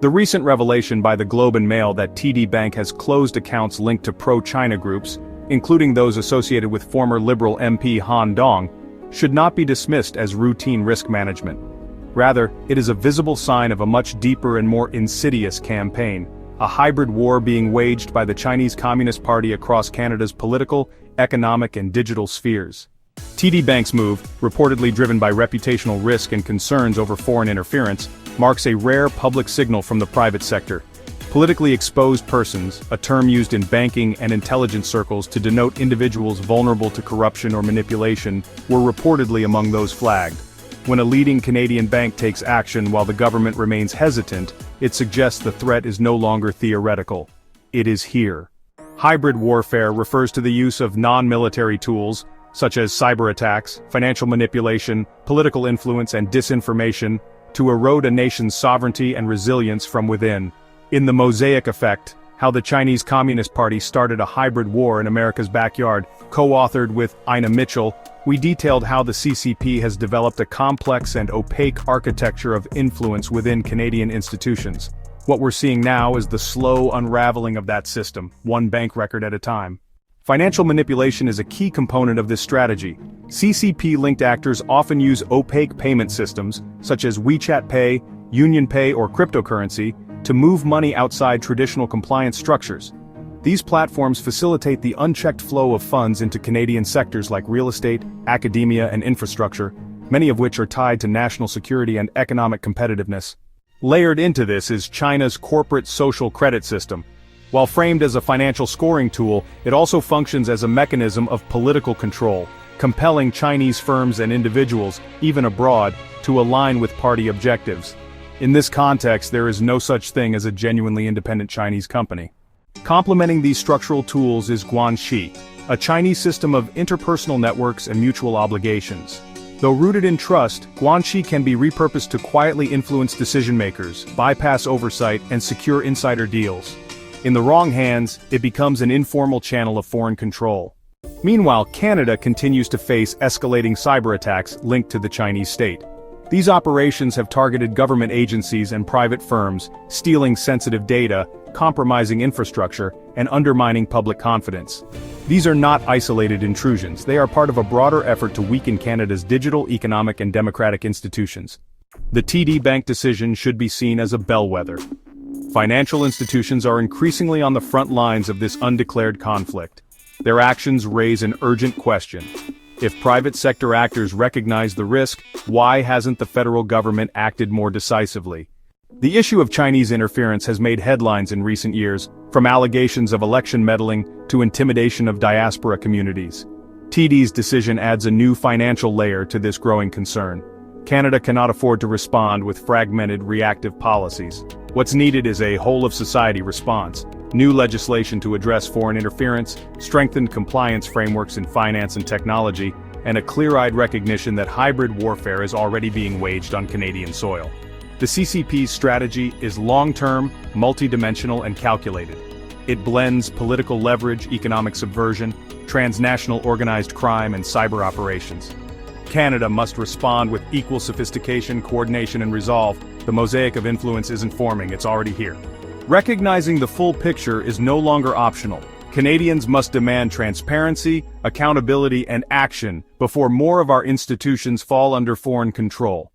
The recent revelation by the Globe and Mail that TD Bank has closed accounts linked to pro-China groups, including those associated with former Liberal MP Han Dong, should not be dismissed as routine risk management. Rather, it is a visible sign of a much deeper and more insidious campaign, a hybrid war being waged by the Chinese Communist Party across Canada's political, economic and digital spheres. TD Bank's move, reportedly driven by reputational risk and concerns over foreign interference, marks a rare public signal from the private sector. Politically exposed persons, a term used in banking and intelligence circles to denote individuals vulnerable to corruption or manipulation, were reportedly among those flagged. When a leading Canadian bank takes action while the government remains hesitant, it suggests the threat is no longer theoretical. It is here. Hybrid warfare refers to the use of non-military tools, such as cyberattacks, financial manipulation, political influence and disinformation, to erode a nation's sovereignty and resilience from within. In The Mosaic Effect, How the Chinese Communist Party Started a Hybrid War in America's Backyard, co-authored with Ina Mitchell, we detailed how the CCP has developed a complex and opaque architecture of influence within Canadian institutions. What we're seeing now is the slow unraveling of that system, one bank record at a time. Financial manipulation is a key component of this strategy. CCP-linked actors often use opaque payment systems, such as WeChat Pay, Union Pay or cryptocurrency, to move money outside traditional compliance structures. These platforms facilitate the unchecked flow of funds into Canadian sectors like real estate, academia and infrastructure, many of which are tied to national security and economic competitiveness. Layered into this is China's corporate social credit system. While framed as a financial scoring tool, it also functions as a mechanism of political control, compelling Chinese firms and individuals, even abroad, to align with party objectives. In this context, there is no such thing as a genuinely independent Chinese company. Complementing these structural tools is Guanxi, a Chinese system of interpersonal networks and mutual obligations. Though rooted in trust, Guanxi can be repurposed to quietly influence decision-makers, bypass oversight, and secure insider deals. In the wrong hands, it becomes an informal channel of foreign control. Meanwhile, Canada continues to face escalating cyber-attacks linked to the Chinese state. These operations have targeted government agencies and private firms, stealing sensitive data, compromising infrastructure, and undermining public confidence. These are not isolated intrusions, they are part of a broader effort to weaken Canada's digital, economic, and democratic institutions. The TD Bank decision should be seen as a bellwether. Financial institutions are increasingly on the front lines of this undeclared conflict. Their actions raise an urgent question. If private sector actors recognize the risk, why hasn't the federal government acted more decisively? The issue of Chinese interference has made headlines in recent years, from allegations of election meddling to intimidation of diaspora communities. TD's decision adds a new financial layer to this growing concern. Canada cannot afford to respond with fragmented, reactive policies. What's needed is a whole-of-society response, new legislation to address foreign interference, strengthened compliance frameworks in finance and technology, and a clear-eyed recognition that hybrid warfare is already being waged on Canadian soil. The CCP's strategy is long-term, multidimensional, and calculated. It blends political leverage, economic subversion, transnational organized crime, and cyber operations. Canada must respond with equal sophistication, coordination, and resolve. The mosaic of influence isn't forming, it's already here. Recognizing the full picture is no longer optional. Canadians must demand transparency, accountability, and action before more of our institutions fall under foreign control.